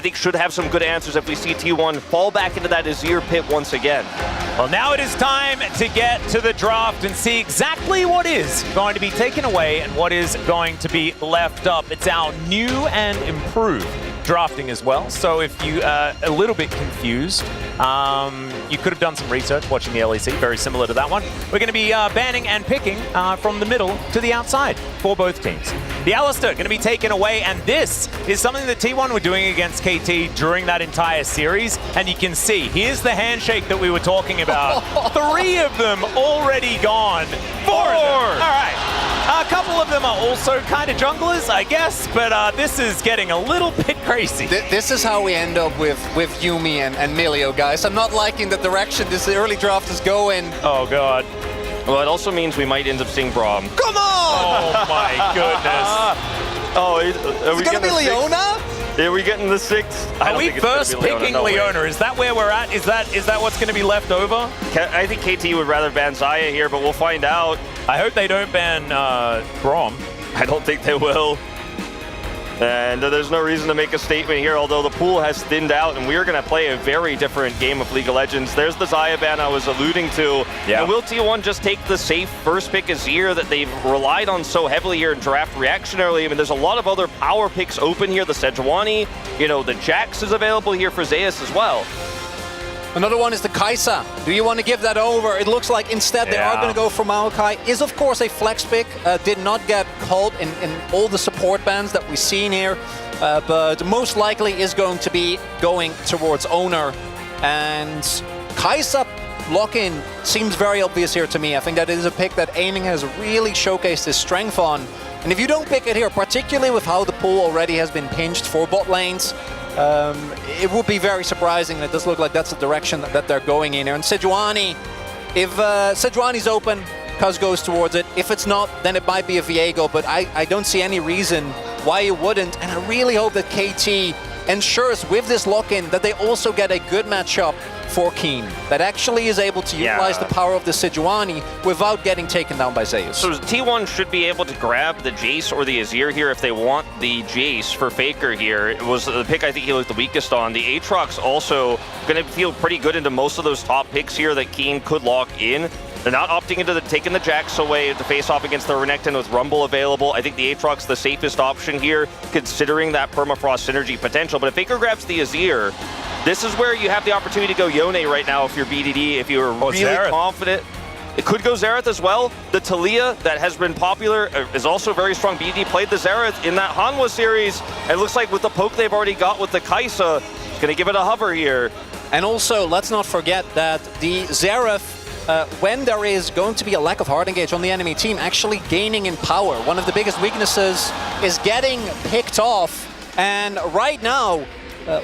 think should have some good answers if we see T1 fall back into that Azir pit once again. Well, now it is time to get to the draft and see exactly what is going to be taken away and what is going to be left up. It's our new and improved drafting as well. So if you are a little bit confused, you could have done some research watching the LEC, very similar to that one. We're going to be banning and picking from the middle to the outside for both teams. The Alistair going to be taken away, and this is something that T1 were doing against KT during that entire series. And you can see, here's the handshake that we were talking about. 3 of them already gone. 4 of them. All right. A couple of them are also kind of junglers, I guess, but this is getting a little bit crazy. This is how we end up with Yuumi and Milio, guys. I'm not liking the direction this early draft is going. Oh, God. Well, it also means we might end up seeing Braum. Come on! Oh, my goodness. Oh, are we going to be Leona? Yeah, we getting the 6th? Are we first picking Leona? Is that where we're at? Is that what's going to be left over? I think KT would rather ban Xayah here, but we'll find out. I hope they don't ban Braum. I don't think they will. And there's no reason to make a statement here, although the pool has thinned out, and we're going to play a very different game of League of Legends. There's the Xayah ban I was alluding to. Yeah. And will T1 just take the safe first pick Azir that they've relied on so heavily here in draft reactionarily? I mean, there's a lot of other power picks open here. The Sejuani, you know, the Jax is available here for Zeus as well. Another one is the Kai'Sa. Do you want to give that over? It looks like instead they are going to go for Maokai. Is of course a flex pick. Did not get called in all the support bans that we've seen here. But most likely is going to be going towards Oner. And Kai'Sa lock-in seems very obvious here to me. I think that it is a pick that Aiming has really showcased his strength on. And if you don't pick it here, particularly with how the pool already has been pinched for bot lanes, it would be very surprising. It does look like that's the direction that they're going in here. And Sejuani, if Sejuani's open, Kuz goes towards it. If it's not, then it might be a Viego, but I don't see any reason why you wouldn't. And I really hope that KT ensures with this lock-in that they also get a good matchup for Keen that actually is able to utilize the power of the Sejuani without getting taken down by Zeus. So T1 should be able to grab the Jace or the Azir here if they want the Jace for Faker here. It was the pick I think he looked the weakest on. The Aatrox also going to feel pretty good into most of those top picks here that Keen could lock in. They're not opting into taking the Jax away to face off against the Renekton with Rumble available. I think the Aatrox the safest option here, considering that permafrost synergy potential. But if Faker grabs the Azir, this is where you have the opportunity to go Yone right now if you're BDD, if you're really confident. It could go Xerath as well. The Talia that has been popular is also very strong. BDD played the Xerath in that Hanwha series. And it looks like with the poke they've already got with the Kai'Sa, it's going to give it a hover here. And also, let's not forget that the Xerath, when there is going to be a lack of hard engage on the enemy team, actually gaining in power. One of the biggest weaknesses is getting picked off. And right now,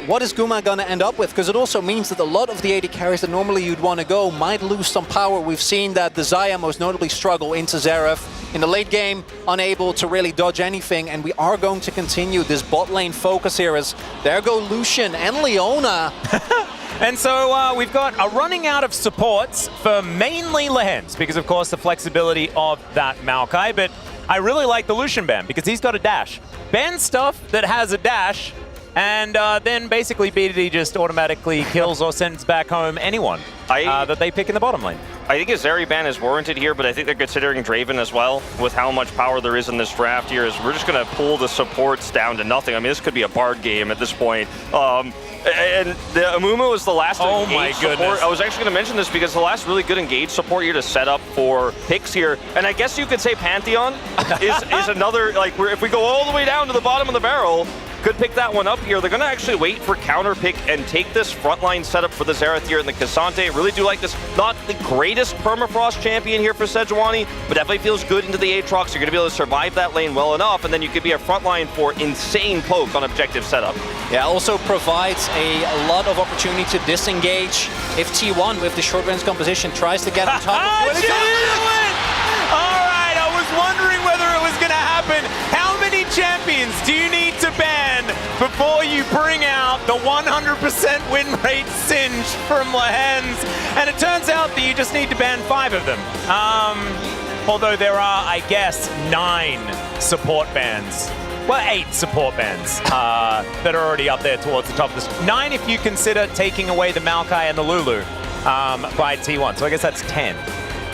what is Guma gonna end up with? Because it also means that a lot of the AD carries that normally you'd want to go might lose some power. We've seen that the Xayah most notably struggle into Xerath in the late game, unable to really dodge anything, and we are going to continue this bot lane focus here as there go Lucian and Leona. And so we've got a running out of supports for mainly Lehends, because of course the flexibility of that Maokai, but I really like the Lucian ban because he's got a dash. Ban stuff that has a dash, and then basically BDD just automatically kills or sends back home anyone that they pick in the bottom lane. I think a Zeri ban is warranted here, but I think they're considering Draven as well with how much power there is in this draft here. Is we're just going to pull the supports down to nothing. I mean, this could be a Bard game at this point. And the Amumu was the last engaged support. I was actually going to mention this because the last really good engaged support here to set up for picks here. And I guess you could say Pantheon is another, like, if we go all the way down to the bottom of the barrel, could pick that one up here. They're going to actually wait for counter pick and take this frontline setup for the Xerath here in the Cassante. Really do like this. Not the greatest permafrost champion here for Sejuani, but definitely feels good into the Aatrox. You're going to be able to survive that lane well enough, and then you could be a frontline for insane poke on objective setup. Yeah, also provides a lot of opportunity to disengage if T1 with the short range composition tries to get on top of it. All right, I was wondering whether it was going to happen. How many champions do you need to ban before you bring out the 100% win rate Singe from Lehends? And it turns out that you just need to ban 5 of them. Although there are, I guess, 9 support bans well, 8 support bands that are already up there towards the top of this. 9 if you consider taking away the Maokai and the Lulu by T1. So I guess that's 10.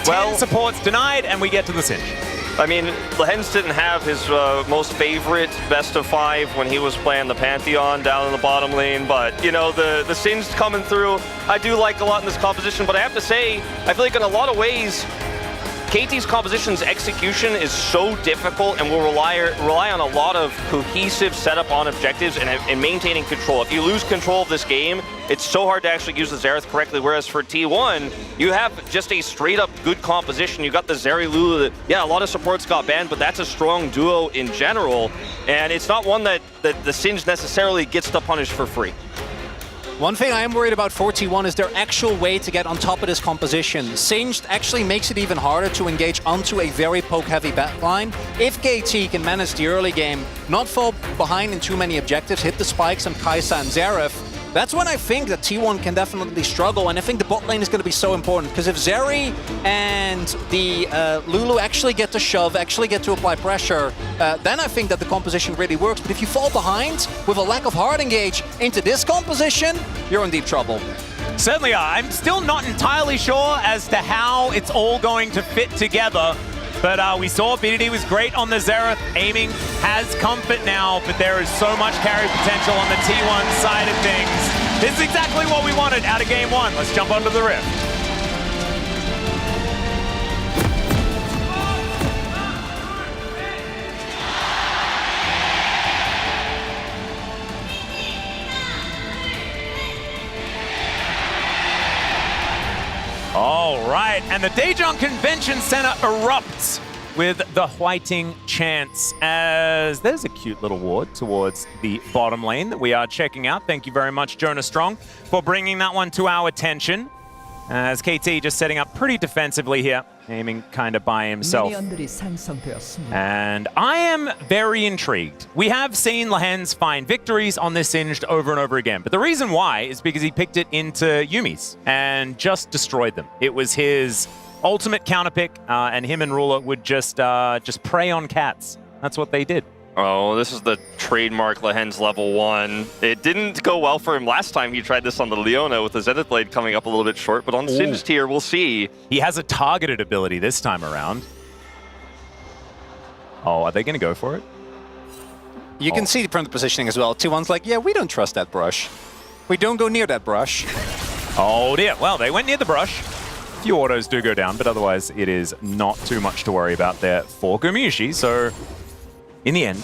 10 supports denied, and we get to the Singe. I mean, Lehens didn't have his most favorite best of 5 when he was playing the Pantheon down in the bottom lane, but, you know, the Singe coming through, I do like a lot in this composition, but I have to say, I feel like in a lot of ways, KT's composition's execution is so difficult and will rely on a lot of cohesive setup on objectives and maintaining control. If you lose control of this game, it's so hard to actually use the Xerath correctly, whereas for T1, you have just a straight-up good composition. You got the Zeri Lulu that, yeah, a lot of supports got banned, but that's a strong duo in general, and it's not one that the Singe necessarily gets to punish for free. One thing I am worried about for T1 is their actual way to get on top of this composition. Singed actually makes it even harder to engage onto a very poke-heavy backline. If KT can manage the early game, not fall behind in too many objectives, hit the spikes on Kai'Sa and Xerath, that's when I think that T1 can definitely struggle, and I think the bot lane is going to be so important, because if Zeri and the Lulu actually get to shove, actually get to apply pressure, then I think that the composition really works. But if you fall behind with a lack of hard engage into this composition, you're in deep trouble. Certainly are. I'm still not entirely sure as to how it's all going to fit together. But we saw BDD was great on the Xerath. Aiming has comfort now, but there is so much carry potential on the T1 side of things. This is exactly what we wanted out of Game 1. Let's jump onto the Rift. All right, and the Daejeon Convention Center erupts with the Whiting chants as there's a cute little ward towards the bottom lane that we are checking out. Thank you very much, Jonah Strong, for bringing that one to our attention. As KT just setting up pretty defensively here, aiming kind of by himself. And I am very intrigued. We have seen Lehens find victories on this Singed over and over again, but the reason why is because he picked it into Yumi's and just destroyed them. It was his ultimate counter pick, and him and Ruler would just prey on cats. That's what they did. Oh, this is the trademark Lehens level 1. It didn't go well for him last time he tried this on the Leona with the Zenith Blade coming up a little bit short, but on Singed here, we'll see. He has a targeted ability this time around. Oh, are they going to go for it? You can see from the positioning as well. T1's like, yeah, we don't trust that brush. We don't go near that brush. Oh dear, well, they went near the brush. A few autos do go down, but otherwise it is not too much to worry about there for Gumayusi, so in the end,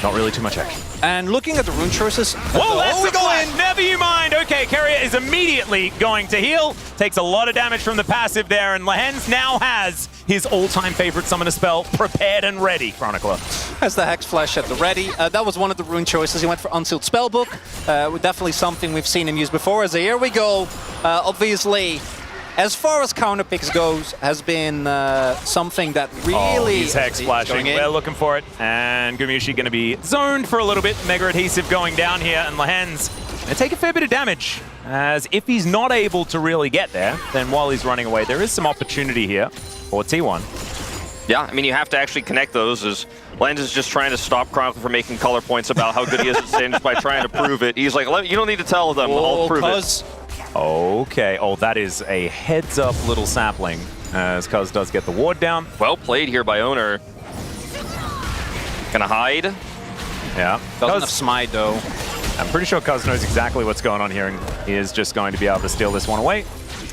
not really too much action. And looking at the rune choices... Whoa, that's a flash! Never you mind! Okay, Keria is immediately going to heal. Takes a lot of damage from the passive there, and Lehens now has his all-time favorite summoner spell prepared and ready, Chronicler. Has the Hex Flash at the ready. That was one of the rune choices. He went for Unsealed Spellbook. Definitely something we've seen him use before. As here we go. Obviously, as far as counter picks goes, has been something that really... he's Hex Flashing. We're looking for it. And Gumayusi going to be zoned for a little bit. Mega Adhesive going down here. And Lehens going to take a fair bit of damage. As if he's not able to really get there, then while he's running away, there is some opportunity here for T1. Yeah, I mean, you have to actually connect those, as Lehens is just trying to stop Chronicle from making color points about how good he is at Singed by trying to prove it. He's like, you don't need to tell them, I'll prove it. Okay, oh, that is a heads-up little sapling, as Cuz does get the ward down. Well played here by Oner. Gonna hide. Yeah. Doesn't have Smite, though. I'm pretty sure Cuz knows exactly what's going on here, and he is just going to be able to steal this one away.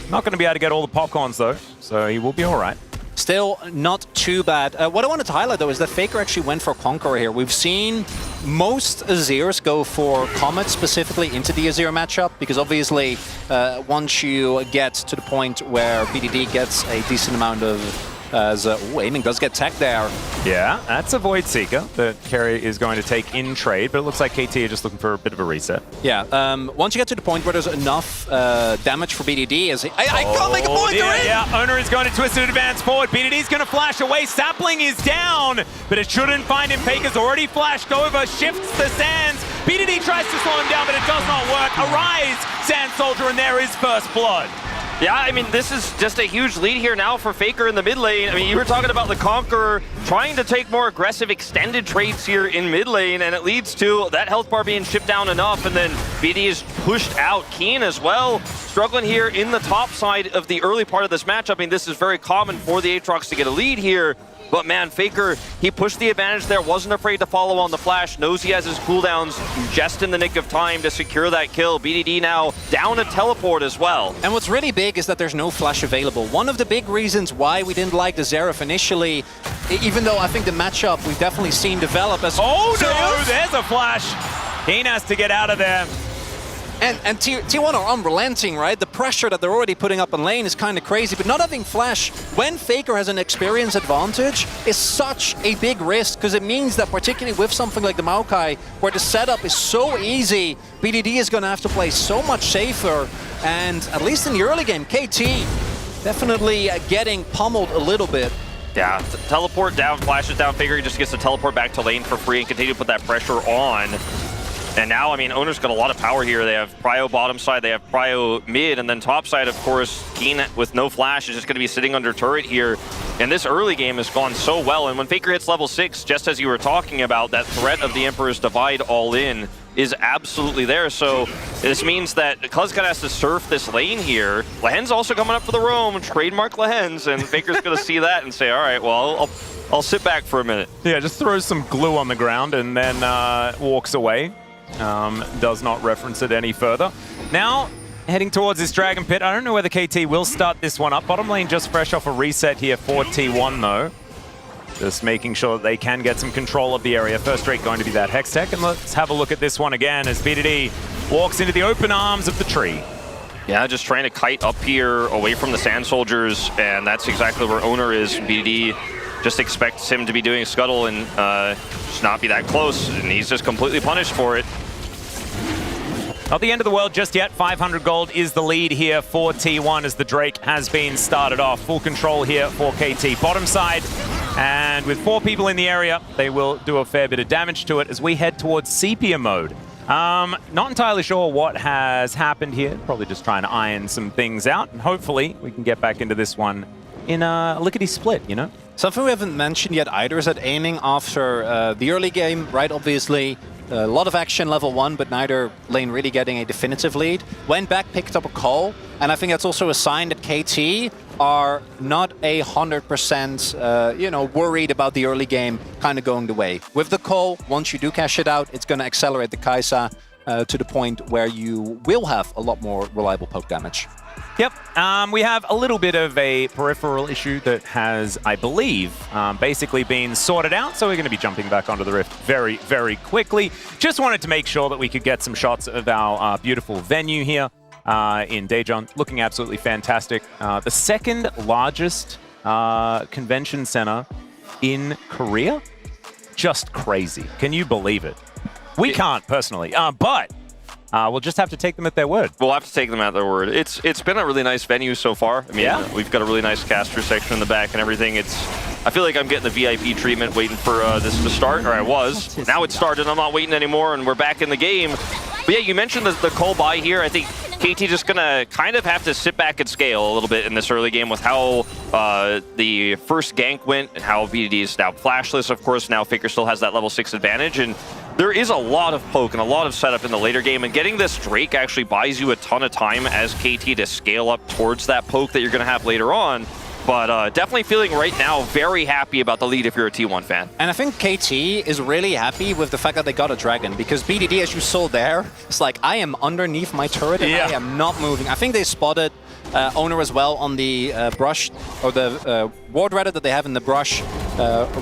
Not going to be able to get all the popcorns, though, so he will be all right. Still not too bad. What I wanted to highlight, though, is that Faker actually went for Conqueror here. We've seen most Azirs go for Comet specifically into the Azir matchup, because obviously once you get to the point where BDD gets a decent amount of... aiming does get tech there. Yeah, that's a Void Seeker that Keria is going to take in trade, but it looks like KT are just looking for a bit of a reset. Yeah, once you get to the point where there's enough damage for BDD, I can't make a point, they're in! Yeah, Oner is going to twist and advance forward. BDD's going to flash away. Sapling is down, but it shouldn't find him. Faker's already flashed over, shifts the sands. BDD tries to slow him down, but it does not work. Arise, Sand Soldier, and there is first blood. Yeah, I mean, this is just a huge lead here now for Faker in the mid lane. I mean, you were talking about the Conqueror trying to take more aggressive extended trades here in mid lane, and it leads to that health bar being chipped down enough, and then BD is pushed out. Keen as well, struggling here in the top side of the early part of this matchup. I mean, this is very common for the Aatrox to get a lead here. But man, Faker, he pushed the advantage there, wasn't afraid to follow on the flash, knows he has his cooldowns just in the nick of time to secure that kill. BDD now down a teleport as well. And what's really big is that there's no flash available. One of the big reasons why we didn't like the Xerath initially, even though I think the matchup we've definitely seen develop as... Oh no, there's a flash. Keen has to get out of there. And T1 are unrelenting, right? The pressure that they're already putting up in lane is kind of crazy, but not having flash when Faker has an experience advantage is such a big risk, because it means that particularly with something like the Maokai, where the setup is so easy, BDD is going to have to play so much safer, and at least in the early game, KT definitely getting pummeled a little bit. Yeah, teleport down, flashes down, Faker he just gets to teleport back to lane for free and continue to put that pressure on. And now, I mean, Oner's got a lot of power here. They have Prio bottom side, they have Prio mid, and then top side, of course, Keen with no flash is just going to be sitting under turret here. And this early game has gone so well. And when Faker hits level 6, just as you were talking about, that threat of the Emperor's Divide all in is absolutely there. So this means that Cuzcon has to surf this lane here. Lehen's also coming up for the roam, trademark Lehen's, and Faker's going to see that and say, all right, well, I'll sit back for a minute. Yeah, just throws some glue on the ground and then walks away. Does not reference it any further. Now, heading towards this Dragon Pit. I don't know whether KT will start this one up. Bottom lane just fresh off a reset here for T1, though. Just making sure that they can get some control of the area. First rate going to be that Hex Tech. And let's have a look at this one again as BDD walks into the open arms of the tree. Yeah, just trying to kite up here away from the Sand Soldiers, and that's exactly where Oner is. BDD just expects him to be doing Scuttle and just not be that close, and he's just completely punished for it. Not the end of the world just yet. 500 gold is the lead here for T1 as the Drake has been started off. Full control here for KT. Bottom side, and with 4 people in the area, they will do a fair bit of damage to it as we head towards sepia mode. Not entirely sure what has happened here. Probably just trying to iron some things out, and hopefully we can get back into this one in a lickety-split, you know? Something we haven't mentioned yet either is that aiming after the early game, right, obviously, a lot of action level 1, but neither lane really getting a definitive lead. Went back, picked up a call, and I think that's also a sign that KT are not 100% you know, worried about the early game kind of going the way. With the call, once you do cash it out, it's going to accelerate the Kai'Sa to the point where you will have a lot more reliable poke damage. Yep, we have a little bit of a peripheral issue that has, I believe, basically been sorted out, so we're going to be jumping back onto the Rift very, very quickly. Just wanted to make sure that we could get some shots of our beautiful venue here in Daejeon. Looking absolutely fantastic. The second largest convention center in Korea? Just crazy. Can you believe it? We can't, personally, but we'll just have to take them at their word. We'll have to take them at their word. It's been a really nice venue so far. I mean, we've got a really nice caster section in the back and everything. I feel like I'm getting the VIP treatment waiting for this to start, or I was. Now it's started, I'm not waiting anymore, and we're back in the game. But yeah, you mentioned the call buy here. I think KT just gonna kind of have to sit back and scale a little bit in this early game with how the first gank went and how VDD is now flashless. Of course, now Faker still has that level 6 advantage, and there is a lot of poke and a lot of setup in the later game, and getting this Drake actually buys you a ton of time as KT to scale up towards that poke that you're going to have later on. But definitely feeling right now very happy about the lead if you're a T1 fan. And I think KT is really happy with the fact that they got a dragon, because BDD, as you saw there, it's like, I am underneath my turret and I am not moving. I think they spotted Oner as well on the brush, or the ward rather that they have in the brush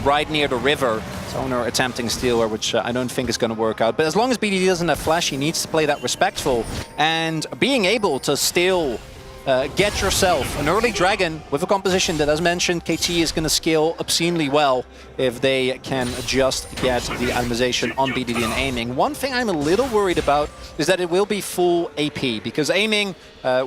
right near the river. So Oner attempting stealer, which I don't think is going to work out. But as long as BDD doesn't have flash, he needs to play that respectful. And being able to still get yourself an early dragon with a composition that, as mentioned, KT is going to scale obscenely well if they can just get the atomization on BDD and aiming. One thing I'm a little worried about is that it will be full AP, because aiming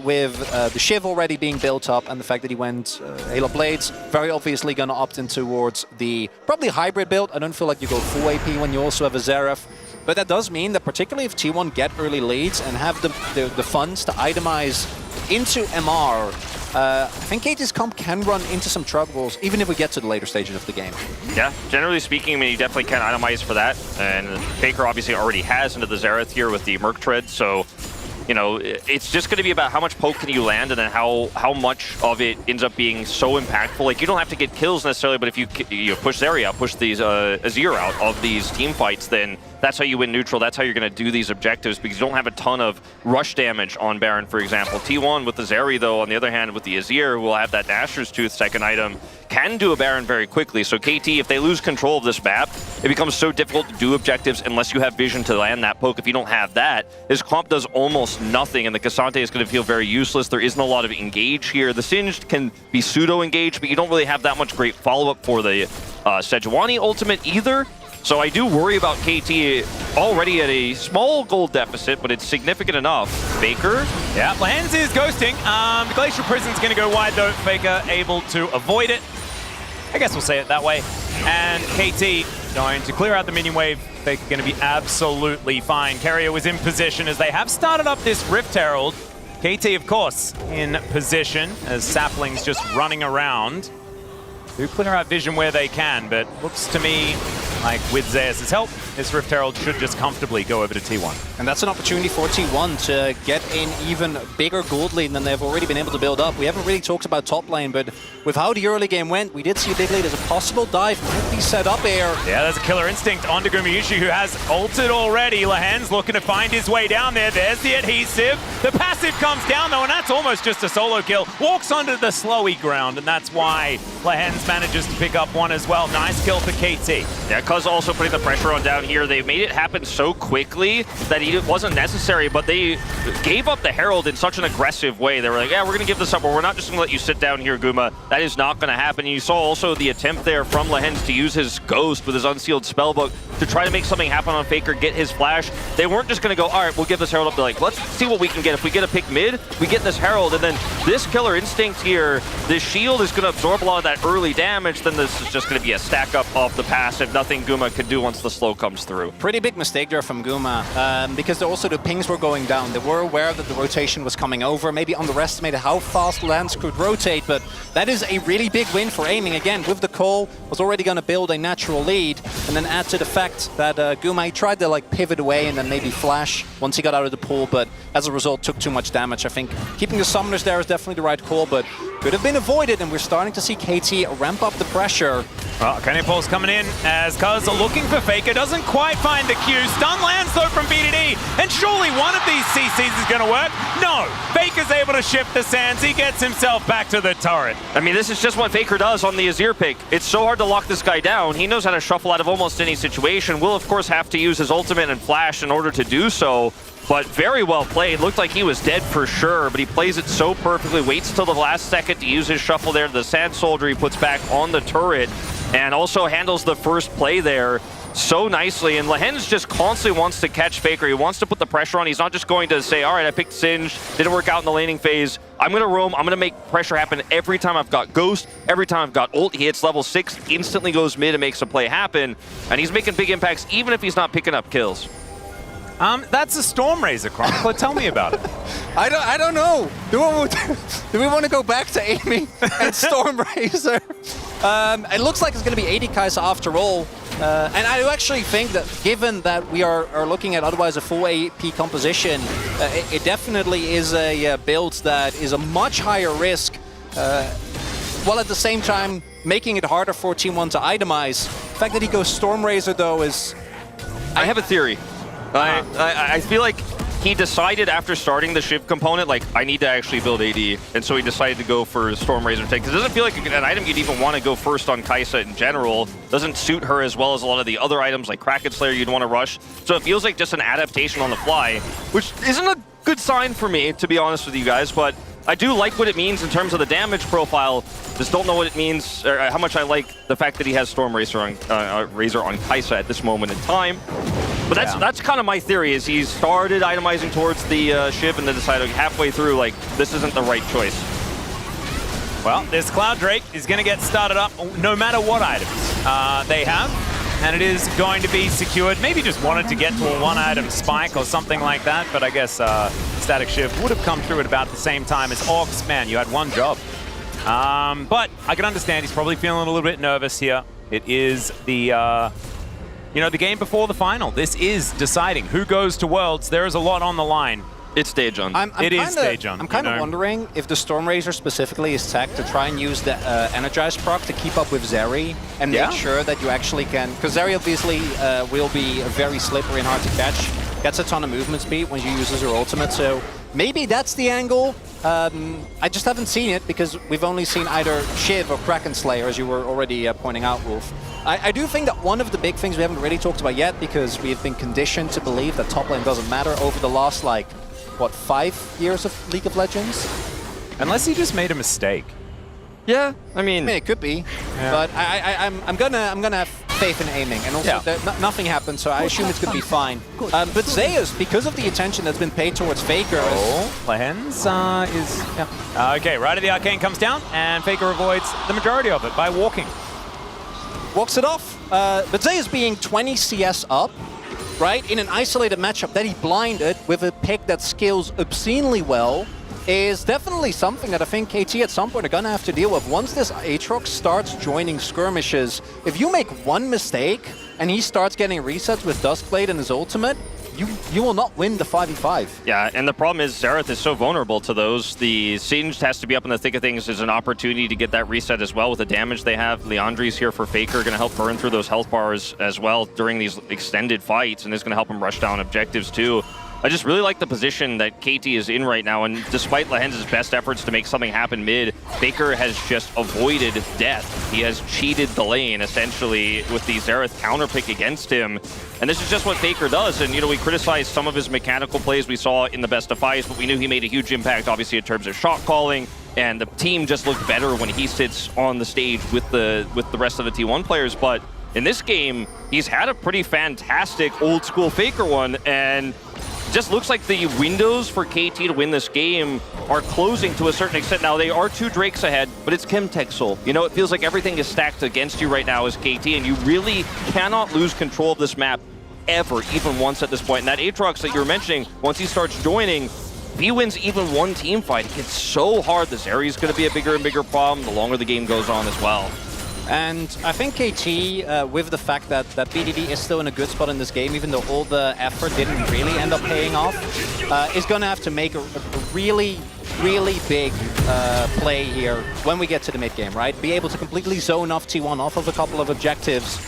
with the Shiv already being built up and the fact that he went Halo Blades, very obviously going to opt in towards the probably hybrid build. I don't feel like you go full AP when you also have a Xerath. But that does mean that particularly if T1 get early leads and have the funds to itemize into MR, I think KT's comp can run into some troubles, even if we get to the later stages of the game. Yeah, generally speaking, I mean, you definitely can itemize for that. And Faker obviously already has into the Xerath here with the Merc Tread, so, you know, it's just going to be about how much poke can you land and then how much of it ends up being so impactful. Like, you don't have to get kills necessarily, but if you push Zeri out, push these Azir out of these team fights, then that's how you win neutral. That's how you're going to do these objectives, because you don't have a ton of rush damage on Baron, for example. T1 with the Zeri, though, on the other hand, with the Azir, who will have that Nashor's Tooth second item, can do a Baron very quickly. So KT, if they lose control of this map, it becomes so difficult to do objectives unless you have vision to land that poke. If you don't have that, his comp does almost nothing, and the Cassante is going to feel very useless. There isn't a lot of engage here. The Singed can be pseudo-engaged, but you don't really have that much great follow-up for the Sejuani ultimate either. So I do worry about KT already at a small gold deficit, but it's significant enough. Faker? Yeah, Lehends is ghosting. The Glacial Prison's going to go wide, though. Faker able to avoid it. I guess we'll say it that way. And KT going to clear out the minion wave. Faker going to be absolutely fine. Keria was in position as they have started up this Rift Herald. KT, of course, in position as Sapling's just running around. Do clear out vision where they can, but looks to me like with Zeus' help, this Rift Herald should just comfortably go over to T1. And that's an opportunity for T1 to get an even bigger gold lead than they've already been able to build up. We haven't really talked about top lane, but with how the early game went, we did see a big lead as a possible dive might be set up here. Yeah, there's a killer instinct onto Gumayusi, who has ulted already. Lehends looking to find his way down there. There's the adhesive. The passive comes down, though, and that's almost just a solo kill. Walks onto the slowy ground, and that's why Lehends manages to pick up one as well. Nice kill for KT. Yeah, Cuz also putting the pressure on down here. They made it happen so quickly that it wasn't necessary, but they gave up the Herald in such an aggressive way. They were like, yeah, we're going to give this up, but we're not just going to let you sit down here, Guma. That is not going to happen. And you saw also the attempt there from Lehends to use his Ghost with his Unsealed Spellbook to try to make something happen on Faker, get his flash. They weren't just going to go, all right, we'll give this Herald up. They're like, let's see what we can get. If we get a pick mid, we get this Herald, and then this Killer Instinct here, this shield is going to absorb a lot of that early damage. Then this is just going to be a stack up off the passive. Nothing Guma can do once the slow comes through. Pretty big mistake there from Guma, because also the pings were going down. They were aware that the rotation was coming over, maybe underestimated how fast Lance could rotate, but that is a really big win for aiming. Again, with the call, was already going to build a natural lead, and then add to the fact that Guma, he tried to like pivot away and then maybe flash once he got out of the pool, but as a result took too much damage. I think keeping the summoners there is definitely the right call, but could have been avoided, and we're starting to see KT ramp up the pressure. Well, Cannonball's coming in as Cuz looking for Faker, doesn't quite find the Q. Stun lands though from BDD, and surely one of these CCs is going to work. No, Faker's able to shift the sands. He gets himself back to the turret. I mean, this is just what Faker does on the Azir pick. It's so hard to lock this guy down. He knows how to shuffle out of almost any situation. Will, of course, have to use his ultimate and flash in order to do so. But very well played. Looked like he was dead for sure, but he plays it so perfectly. Waits till the last second to use his shuffle there. The Sand Soldier he puts back on the turret, and also handles the first play there so nicely. And Lehends just constantly wants to catch Faker. He wants to put the pressure on. He's not just going to say, all right, I picked Singed, didn't work out in the laning phase. I'm going to roam. I'm going to make pressure happen every time I've got Ghost, every time I've got ult. He hits level 6, instantly goes mid and makes a play happen. And he's making big impacts even if he's not picking up kills. That's a Stormrazor, Chronicler. Tell me about it. I don't know. Do we want to go back to aiming and Stormrazor? It looks like it's going to be 80 Kai'Sa after all. And I actually think that given that we are looking at otherwise a full AP composition, it definitely is a build that is a much higher risk, while at the same time making it harder for Team 1 to itemize. The fact that he goes Stormrazor though is... I have a theory. I feel like he decided after starting the Shiv component, like, I need to actually build AD, and so he decided to go for Stormrazor take. Because it doesn't feel like an item you'd even want to go first on Kai'Sa in general. Doesn't suit her as well as a lot of the other items like Kraken Slayer you'd want to rush. So it feels like just an adaptation on the fly, which isn't a good sign for me, to be honest with you guys, but I do like what it means in terms of the damage profile. Just don't know what it means, or how much I like the fact that he has Stormrazor on Kai'Sa at this moment in time. But that's kind of my theory, is he started itemizing towards the Shiv and then decided halfway through, like, this isn't the right choice. Well, this Cloud Drake is going to get started up no matter what items they have. And it is going to be secured. Maybe just wanted to get to a one-item spike or something like that, but I guess it's static shift would have come through at about the same time as Ox. Man, you had one job. But I can understand he's probably feeling a little bit nervous here. It is the, the game before the final. This is deciding who goes to Worlds. There is a lot on the line. It's Daejeon. It is Daejeon. I'm kind of wondering if the Stormrazor specifically is tech to try and use the Energize proc to keep up with Zeri and make sure that you actually can... Because Zeri obviously will be very slippery and hard to catch. Gets a ton of movement speed when she uses her ultimate, so maybe that's the angle. I just haven't seen it because we've only seen either Shiv or Kraken Slayer, as you were already pointing out, Wolf. I do think that one of the big things we haven't really talked about yet, because we've been conditioned to believe that top lane doesn't matter over the last, like, what, 5 years of League of Legends? Unless he just made a mistake. Yeah, I mean it could be, but I'm gonna have faith in aiming, and also nothing happened, so I assume it's gonna be fine. But Zeus, because of the attention that's been paid towards Faker, Lehens is okay. Right of the Arcane comes down, and Faker avoids the majority of it by walking. Walks it off. But Zeus being 20 CS up, right, in an isolated matchup that he blinded with a pick that scales obscenely well, is definitely something that I think KT at some point are gonna have to deal with. Once this Aatrox starts joining skirmishes, if you make one mistake and he starts getting resets with Duskblade and his ultimate, you will not win the 5v5. Yeah, and the problem is Xerath is so vulnerable to those. The Singed has to be up in the thick of things as an opportunity to get that reset as well with the damage they have. Leandri's here for Faker, going to help burn through those health bars as well during these extended fights, and is going to help him rush down objectives too. I just really like the position that KT is in right now, and despite Lehens' best efforts to make something happen mid, Faker has just avoided death. He has cheated the lane, essentially, with the Xerath counter pick against him. And this is just what Faker does, and we criticized some of his mechanical plays we saw in the best of fives, but we knew he made a huge impact, obviously, in terms of shot calling, and the team just looked better when he sits on the stage with the rest of the T1 players. But in this game, he's had a pretty fantastic old-school Faker one, and just looks like the windows for KT to win this game are closing to a certain extent. Now, they are 2 Drakes ahead, but it's Chemtexel. It feels like everything is stacked against you right now as KT, and you really cannot lose control of this map ever, even once at this point. And that Aatrox that you were mentioning, once he starts joining, if he wins even one team fight, it gets so hard. This area is going to be a bigger and bigger problem the longer the game goes on as well. And I think KT, with the fact that BDD is still in a good spot in this game, even though all the effort didn't really end up paying off, is going to have to make a really, really big play here when we get to the mid-game, right? Be able to completely zone off T1 off of a couple of objectives,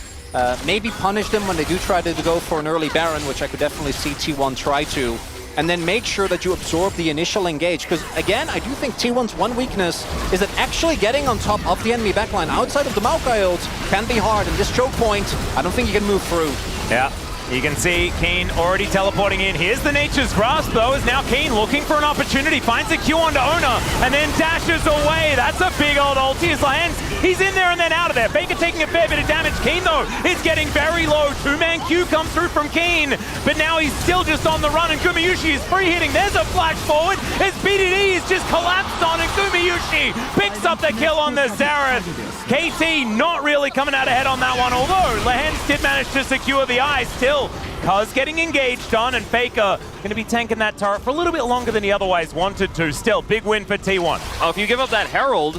maybe punish them when they do try to go for an early Baron, which I could definitely see T1 try to, and then make sure that you absorb the initial engage. Because again, I do think T1's one weakness is that actually getting on top of the enemy backline outside of the Maokai ult can be hard, and this choke point, I don't think you can move through. Yeah. You can see Keen already teleporting in. Here's the Nature's Grasp, though, as now Keen looking for an opportunity, finds a Q onto Oner, and then dashes away. That's a big old ulti as Lehens, he's in there and then out of there. Faker taking a fair bit of damage. Keen, though, is getting very low. 2-man Q comes through from Keen, but now he's still just on the run, and Gumayusi is free hitting. There's a flash forward as BDD is just collapsed on, and Gumayusi picks up the kill on the Xerath. KT not really coming out ahead on that one, although Lehens did manage to secure the eye still. Cuz getting engaged on, and Faker going to be tanking that turret for a little bit longer than he otherwise wanted to. Still, big win for T1. If you give up that Herald,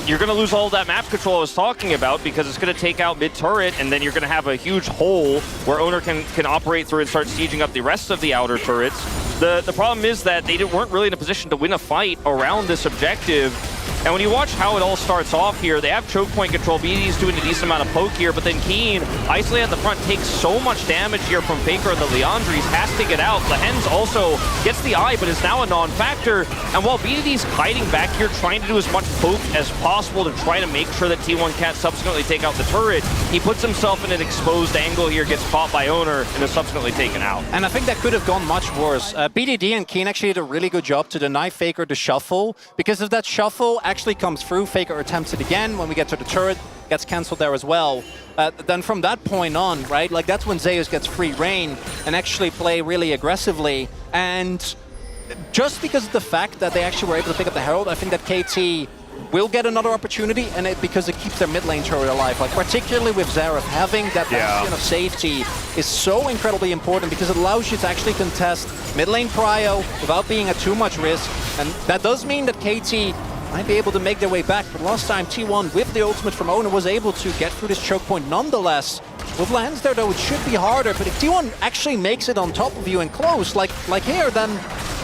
you're going to lose all that map control I was talking about, because it's going to take out mid-turret, and then you're going to have a huge hole where Oner can operate through and start sieging up the rest of the outer turrets. The problem is that they weren't really in a position to win a fight around this objective. And when you watch how it all starts off here, they have choke point control. BD's doing a decent amount of poke here, but then Keen, isolated at the front, takes so much damage here from Faker and the Leandris, has to get out. Lehens also gets the eye, but is now a non-factor. And while BDD's hiding back here, trying to do as much poke as possible to try to make sure that T1 can't subsequently take out the turret, he puts himself in an exposed angle here, gets caught by Oner, and is subsequently taken out. And I think that could have gone much worse. BDD and Keen actually did a really good job to deny Faker the shuffle, because if that shuffle actually comes through, Faker attempts it again. When we get to the turret, gets cancelled there as well. Then from that point on, right, like that's when Zeus gets free reign and actually play really aggressively. And just because of the fact that they actually were able to pick up the Herald, I think that KT will get another opportunity, and because it keeps their mid lane turret alive. Like, particularly with Xerath, having that bastion of safety is so incredibly important because it allows you to actually contest mid lane prio without being at too much risk. And that does mean that KT might be able to make their way back, but last time T1 with the ultimate from Oner was able to get through this choke point nonetheless. With lands there though, it should be harder, but if T1 actually makes it on top of you and close, like here, then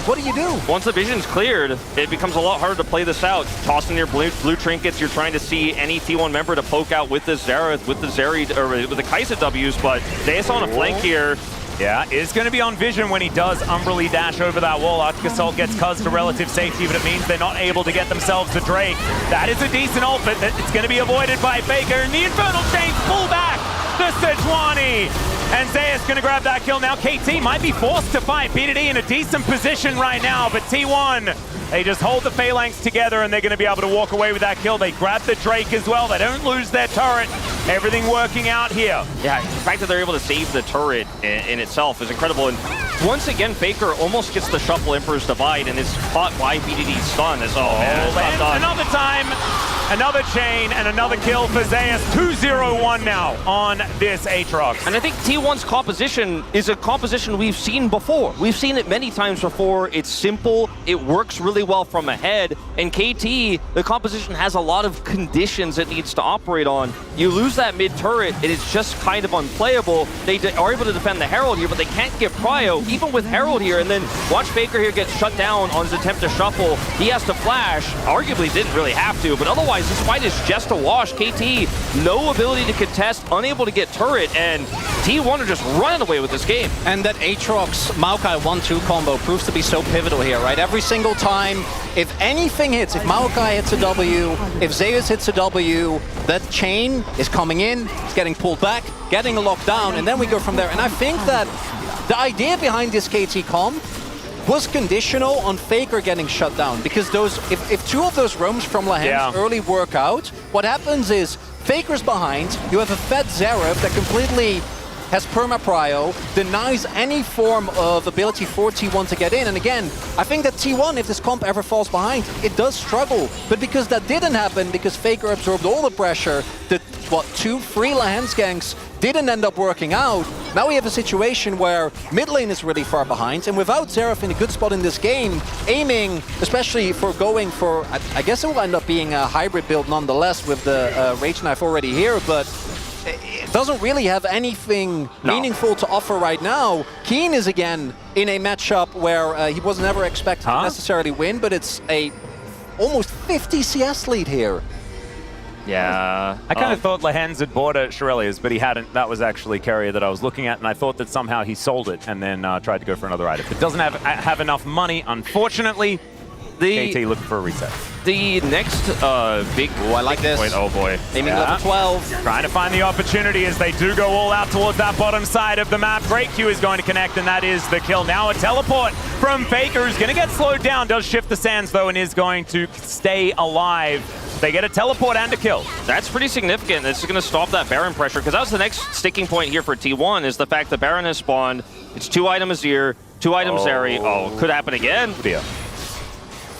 what do? Once the vision's cleared, it becomes a lot harder to play this out. Tossing your blue trinkets, you're trying to see any T1 member to poke out with the Xerath, with the Zeri, or with the Kai'Sa W's, but Zeus on a flank here. Yeah, is going to be on vision when he does Umbrally dash over that wall. Arctic Assault gets Cuz to relative safety, but it means they're not able to get themselves the Drake. That is a decent ult, but it's going to be avoided by Faker, and the Infernal Chains pull back the Sejuani. And Zeus going to grab that kill. Now KT might be forced to fight. BDD in a decent position right now, but T1, they just hold the Phalanx together and they're going to be able to walk away with that kill. They grab the Drake as well. They don't lose their turret. Everything working out here. Yeah, the fact that they're able to save the turret in itself is incredible. And once again, Faker almost gets the Shuffle Emperor's Divide and is caught by BDD's stun. It's, man, it's not done. Another time, another chain, and another kill for Zeus. 2-0-1 now on this Aatrox. And I think T1's composition is a composition we've seen before. We've seen it many times before. It's simple. It works really well from ahead. And KT, the composition has a lot of conditions it needs to operate on. You lose that mid turret, it is just kind of unplayable. They are able to defend the Herald here, but they can't get prio, even with Herald here. And then watch Faker here get shut down on his attempt to shuffle. He has to flash. Arguably didn't really have to, but otherwise this fight is just a wash. KT, no ability to contest, unable to get turret, and T1 are just running away with this game. And that Aatrox Maokai 1-2 combo proves to be so pivotal here, right? Every single time, if anything hits, if Maokai hits a W, if Zeus hits a W, that chain is coming in, it's getting pulled back, getting locked down, and then we go from there. And I think that the idea behind this KT comp was conditional on Faker getting shut down, because those, if two of those roams from Lahan's early work out, what happens is Faker's behind, you have a fed Xerath that completely has perma-prio, denies any form of ability for T1 to get in. And again, I think that T1, if this comp ever falls behind, it does struggle. But because that didn't happen, because Faker absorbed all the pressure, the, two free Lahan's ganks didn't end up working out, now we have a situation where mid lane is really far behind, and without Xerath in a good spot in this game, aiming, especially for going for, I guess it will end up being a hybrid build nonetheless with the Rage Knife already here, but it doesn't really have anything meaningful to offer right now. Keen is again in a matchup where he was never expected to necessarily win, but it's a almost 50 CS lead here. Yeah. I kind of thought Lahan's had bought a Shirelia's, but he hadn't. That was actually Keria that I was looking at, and I thought that somehow he sold it and then tried to go for another item. If it doesn't have enough money, unfortunately, KT looking for a reset. The next big... I like this. Point, oh boy. Aiming level 12. Trying to find the opportunity as they do go all out towards that bottom side of the map. Great Q is going to connect, and that is the kill. Now a teleport from Faker, who's going to get slowed down. Does shift the sands, though, and is going to stay alive. They get a teleport and a kill. That's pretty significant. This is going to stop that Baron pressure, because that was the next sticking point here for T1, is the fact that Baron has spawned. It's 2-item Azir, 2-item Zeri. Oh, could happen again. Yeah.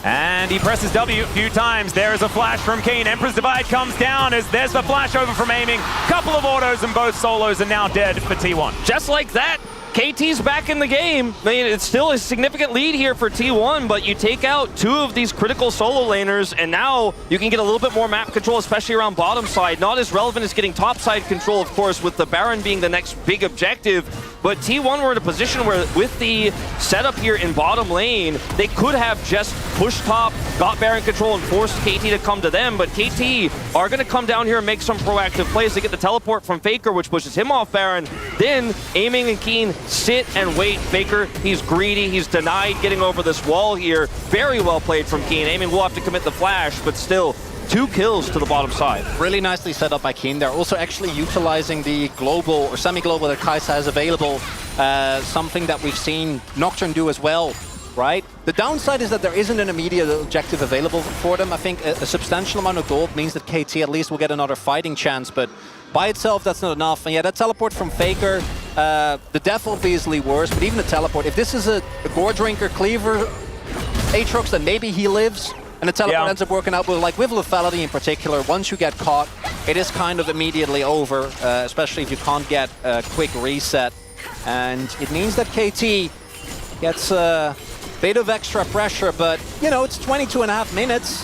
And he presses W a few times. There is a flash from Keen. Emperor's Divide comes down as there's the flash over from aiming. Couple of autos and both solos are now dead for T1. Just like that, KT's back in the game. I mean, it's still a significant lead here for T1, but you take out two of these critical solo laners, and now you can get a little bit more map control, especially around bottom side. Not as relevant as getting top side control, of course, with the Baron being the next big objective. But T1 were in a position where, with the setup here in bottom lane, they could have just pushed top, got Baron control, and forced KT to come to them. But KT are going to come down here and make some proactive plays. They get the teleport from Faker, which pushes him off Baron. Then, Aiming and Keen sit and wait. Faker, he's greedy. He's denied getting over this wall here. Very well played from Keen. Aiming will have to commit the flash, but still, 2 kills to the bottom side. Really nicely set up by Keen. They're also actually utilizing the global or semi-global that Kai'Sa has available. Something that we've seen Nocturne do as well, right? The downside is that there isn't an immediate objective available for them. I think a substantial amount of gold means that KT at least will get another fighting chance, but by itself, that's not enough. And yeah, that teleport from Faker, the death obviously worse, but even the teleport, if this is a Gore Drinker Cleaver Aatrox, then maybe he lives. And the teleport ends up working out with lethality in particular. Once you get caught, it is kind of immediately over, especially if you can't get a quick reset. And it means that KT gets a bit of extra pressure, but, you know, it's 22.5 minutes.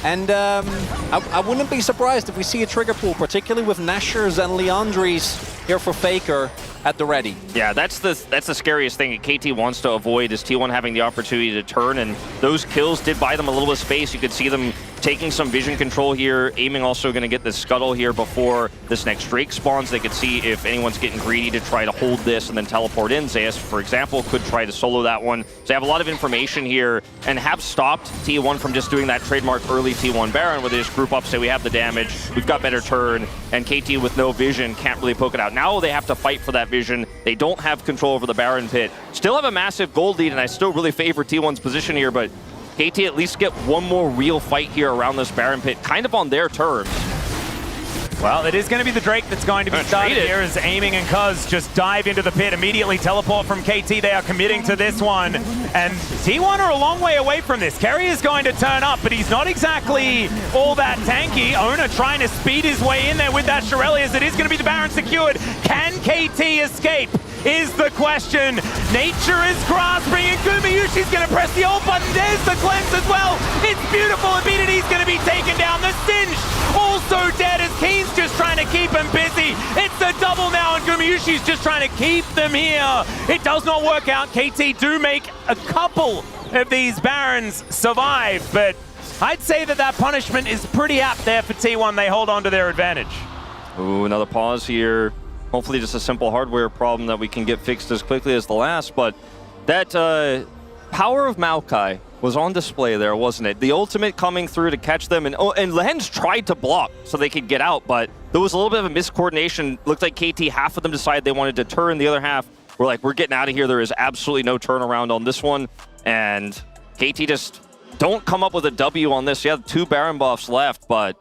And I wouldn't be surprised if we see a trigger pool, particularly with Nashers and Leandries here for Faker at the ready. Yeah, that's the scariest thing KT wants to avoid is T1 having the opportunity to turn, and those kills did buy them a little bit of space. You could see them taking some vision control here. Aiming also going to get the scuttle here before this next Drake spawns. They could see if anyone's getting greedy to try to hold this and then teleport in. Zeus, for example, could try to solo that one. So they have a lot of information here and have stopped T1 from just doing that trademark early T1 Baron where they just group up, say we have the damage, we've got better turn, and KT with no vision can't really poke it out. Now they have to fight for that vision. They don't have control over the Baron pit. Still have a massive gold lead, and I still really favor T1's position here, but KT at least get one more real fight here around this Baron pit, kind of on their terms. Well, it is going to be the Drake that's going to be started here as Aiming and Cuz just dive into the pit, immediately teleport from KT. They are committing to this one. And T1 are a long way away from this. Keria is going to turn up, but he's not exactly all that tanky. Oner trying to speed his way in there with that Shirelli as it is going to be the Baron secured. Can KT escape? Is the question. Nature is grasping, and Gumayusi's going to press the ult button. There's the cleanse as well. It's beautiful, and BDD's going to be taken down. The Singed also dead as Keen's just trying to keep him busy. It's a double now, and Gumayusi's just trying to keep them here. It does not work out. KT do make a couple of these Barons survive, but I'd say that punishment is pretty apt there for T1. They hold on to their advantage. Ooh, another pause here. Hopefully just a simple hardware problem that we can get fixed as quickly as the last, but that power of Maokai was on display there, wasn't it? The ultimate coming through to catch them, and Lehens tried to block so they could get out, but there was a little bit of a miscoordination. Looked like KT, half of them decided they wanted to turn, the other half were like, we're getting out of here. There is absolutely no turnaround on this one, and KT just don't come up with a W on this. You have 2 Baron buffs left, but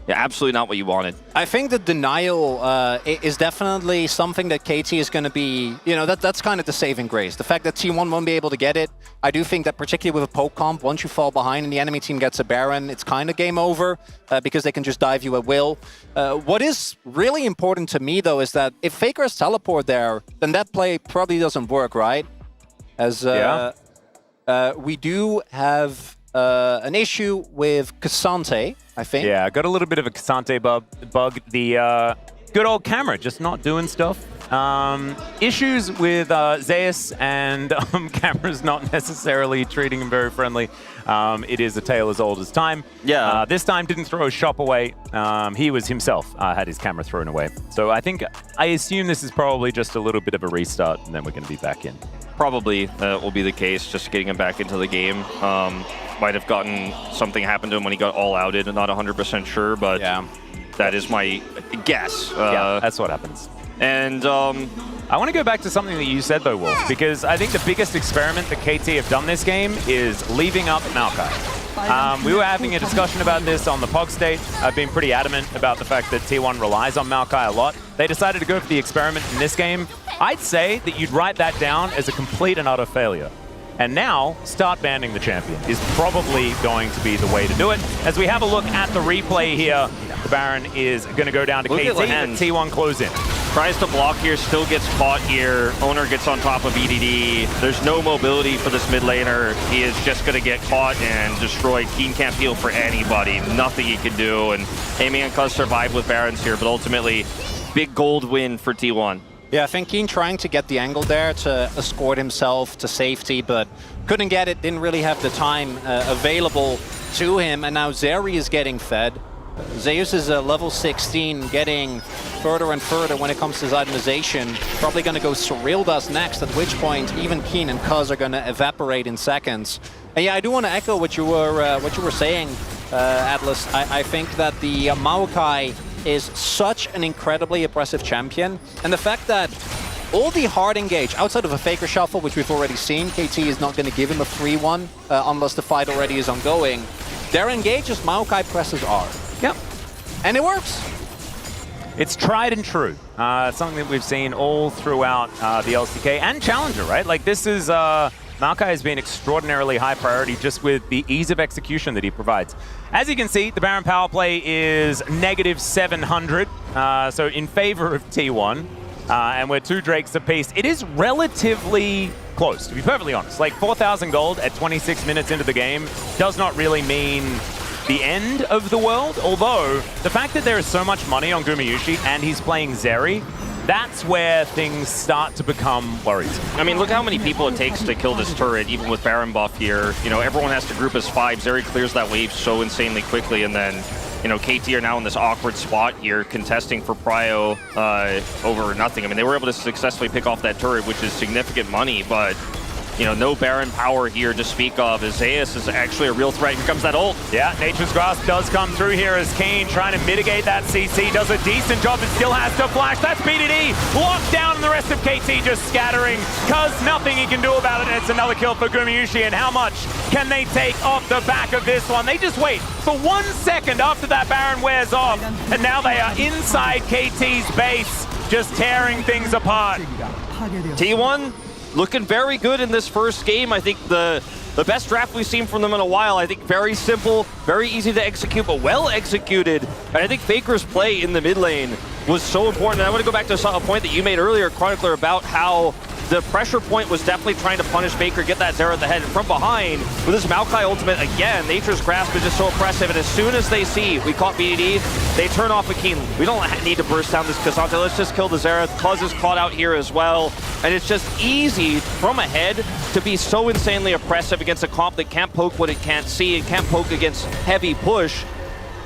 yeah, absolutely not what you wanted. I think the denial is definitely something that KT is going to be, you know, that's kind of the saving grace. The fact that T1 won't be able to get it, I do think that particularly with a poke comp, once you fall behind and the enemy team gets a Baron, it's kind of game over because they can just dive you at will. What is really important to me, though, is that if Faker has teleport there, then that play probably doesn't work, right? As we do have an issue with Cassante, I think. Yeah, got a little bit of a Cassante bug. The good old camera just not doing stuff. Issues with Zeus and cameras not necessarily treating him very friendly. It is a tale as old as time. Yeah. This time didn't throw his shop away. He was himself had his camera thrown away. So I assume this is probably just a little bit of a restart, and then we're going to be back in. Probably will be the case, just getting him back into the game. Might have gotten something happen to him when he got all outed. I'm not 100% sure, but yeah, that is my guess. Yeah, that's what happens. And I want to go back to something that you said, though, Wolf, because I think the biggest experiment that KT have done this game is leaving up Maokai. We were having a discussion about this on the POG stage. I've been pretty adamant about the fact that T1 relies on Maokai a lot. They decided to go for the experiment in this game. I'd say that you'd write that down as a complete and utter failure. And now, start banning the champion is probably going to be the way to do it. As we have a look at the replay here, the Baron is going to go down to KT, and T1 close in. Tries to block here, still gets caught here. Oner gets on top of EDD. There's no mobility for this mid laner. He is just going to get caught and destroyed. Keen can't heal for anybody. Nothing he can do. And Aiming and Cuz survive with Barons here, but ultimately, big gold win for T1. Yeah, I think Keen trying to get the angle there to escort himself to safety, but couldn't get it, didn't really have the time available to him, and now Zeri is getting fed. Zeus is level 16, getting further and further when it comes to his itemization. Probably going to go Surreal Dust next, at which point even Keen and Cuz are going to evaporate in seconds. And yeah, I do want to echo what you were saying, Atlas. I think that the Maokai is such an incredibly oppressive champion, and the fact that all the hard engage, outside of a Faker shuffle, which we've already seen, KT is not going to give him a free one unless the fight already is ongoing. Their engages Maokai presses R. Yep. And it works. It's tried and true. It's something that we've seen all throughout the LCK and Challenger, right? Like, this is Maokai has been extraordinarily high priority just with the ease of execution that he provides. As you can see, the Baron power play is -700, so in favor of T1. And we're 2 Drakes apiece. It is relatively close, to be perfectly honest. Like 4,000 gold at 26 minutes into the game does not really mean the end of the world, although the fact that there is so much money on Gumayusi and he's playing Zeri, that's where things start to become worrisome. I mean, look how many people it takes to kill this turret, even with Baron buff here. You know, everyone has to group as 5. Zeri clears that wave so insanely quickly, and then, you know, KT are now in this awkward spot here, contesting for prio over nothing. I mean, they were able to successfully pick off that turret, which is significant money, but, you know, no Baron power here to speak of. Zeus is actually a real threat. Here comes that ult. Yeah, Nature's Grasp does come through here as Kane trying to mitigate that CC. Does a decent job, but still has to flash. That's BDD. Locked down, and the rest of KT just scattering, because nothing he can do about it. And it's another kill for Gumayusi. And how much can they take off the back of this one? They just wait for 1 second after that Baron wears off. And now they are inside KT's base, just tearing things apart. T1 looking very good in this first game. I think the best draft we've seen from them in a while. I think very simple, very easy to execute, but well executed. And I think Faker's play in the mid lane was so important. And I want to go back to a point that you made earlier, Chronicler, about how the pressure point was definitely trying to punish Faker, get that Zera at the head. And from behind, with this Maokai ultimate, again, Nature's Grasp is just so oppressive. And as soon as they see we caught BDD, they turn off a Keen. We don't need to burst down this Cassante. Let's just kill the Zera. Cuz is caught out here as well. And it's just easy from ahead to be so insanely oppressive against a comp that can't poke what it can't see. It can't poke against heavy push.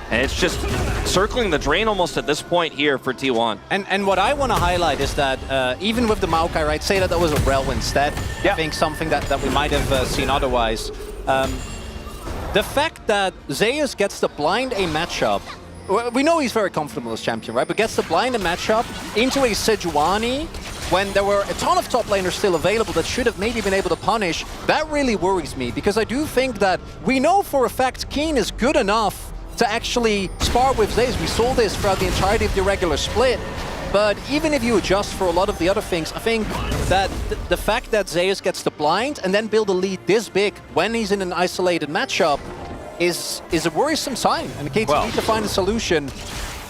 And it's just circling the drain almost at this point here for T1. And what I want to highlight is that even with the Maokai, right, say that was a Rel instead. Yeah. I think something that we might have seen otherwise. The fact that Zeus gets the blind A matchup, we know he's very comfortable as champion, right? But gets the blind A matchup into a Sejuani when there were a ton of top laners still available that should have maybe been able to punish, that really worries me. Because I do think that we know for a fact Keen is good enough to actually spar with Zeus. We saw this throughout the entirety of the regular split. But even if you adjust for a lot of the other things, I think that the fact that Zeus gets the blind and then build a lead this big when he's in an isolated matchup is a worrisome sign. And KT need to find a solution.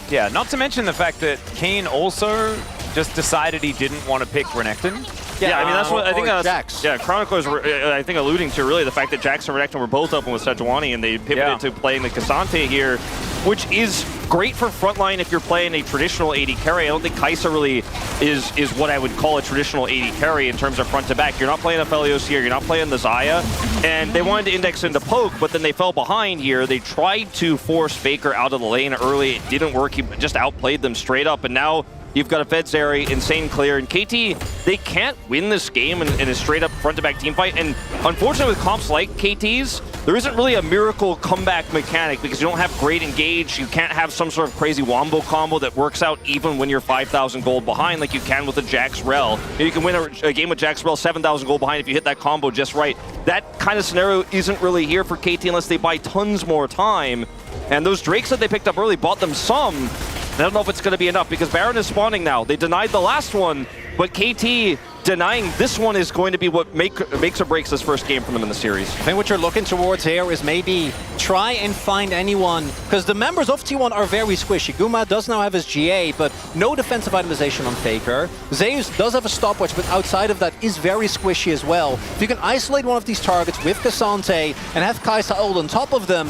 Yeah, not to mention the fact that Kane also just decided he didn't want to pick Renekton. Yeah, I mean, that's what I think that's... Jax. Yeah, Chronicler's, I think, alluding to really the fact that Jax and Renekton were both open with Sejuani, and they pivoted to playing the Cassante here, which is great for frontline if you're playing a traditional AD carry. I don't think Kai'Sa really is what I would call a traditional AD carry in terms of front to back. You're not playing Aphelios here, you're not playing the Xayah, and they wanted to index into poke, but then they fell behind here. They tried to force Faker out of the lane early. It didn't work. He just outplayed them straight up, and now you've got a Fed Zeri, insane clear, and KT, they can't win this game in a straight-up front-to-back team fight. And unfortunately, with comps like KT's, there isn't really a miracle comeback mechanic because you don't have great engage. You can't have some sort of crazy wombo combo that works out even when you're 5,000 gold behind like you can with a Jax Rel. You can win a game with Jax Rel 7,000 gold behind if you hit that combo just right. That kind of scenario isn't really here for KT unless they buy tons more time. And those Drakes that they picked up early bought them some. I don't know if it's going to be enough because Baron is spawning now. They denied the last one, but KT denying this one is going to be what makes or breaks this first game for them in the series. I think what you're looking towards here is maybe try and find anyone, because the members of T1 are very squishy. Guma does now have his GA, but no defensive itemization on Faker. Zeus does have a stopwatch, but outside of that is very squishy as well. If you can isolate one of these targets with Cassante and have Kai'Sa ult on top of them,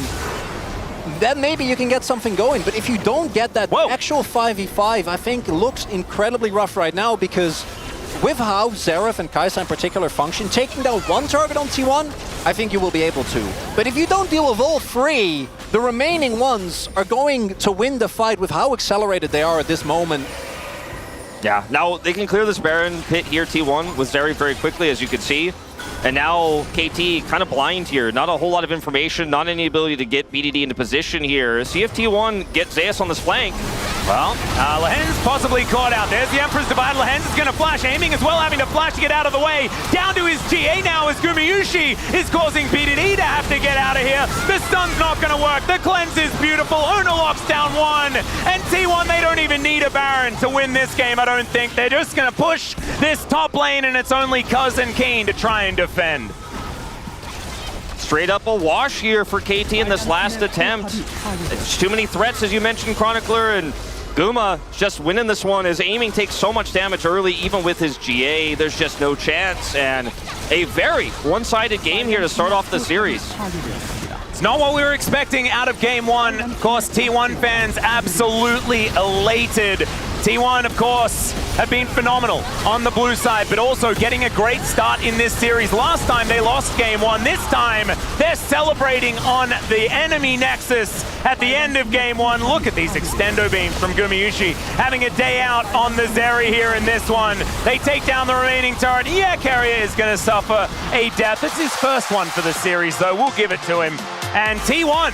then maybe you can get something going. But if you don't get that actual 5v5, I think it looks incredibly rough right now because with how Xerath and Kai'Sa in particular function, taking down one target on T1, I think you will be able to. But if you don't deal with all three, the remaining ones are going to win the fight with how accelerated they are at this moment. Yeah, now they can clear this Baron pit here, T1, with Zeri very quickly, as you can see. And now KT kind of blind here. Not a whole lot of information, not any ability to get BDD into position here. See if T1 gets Zeus on this flank. Well, Lehen's possibly caught out. There's the Emperor's Divide. Lehen's is going to flash, aiming as well, having to flash to get out of the way. Down to his GA now as Gumayusi is causing BDD to have to get out of here. The stun's not going to work. The cleanse is beautiful. Oner locks down. down one. And T1, they don't even need a Baron to win this game, I don't think. They're just going to push this top lane, and it's only Cousin Keen to try and defend. Straight up a wash here for KT in this last attempt. It's too many threats, as you mentioned, Chronicler, and Guma just winning this one. His aiming takes so much damage early, even with his GA. There's just no chance, and a very one-sided game here to start off the series. It's not what we were expecting out of Game 1. Of course, T1 fans absolutely elated. T1, of course, have been phenomenal on the blue side, but also getting a great start in this series. Last time they lost Game 1. This time, they're celebrating on the enemy Nexus at the end of Game 1. Look at these extendo beams from Gumayusi, having a day out on the Zeri here in this one. They take down the remaining turret. Yeah, Keria is going to suffer a death. It's his first one for the series, though. We'll give it to him. And T1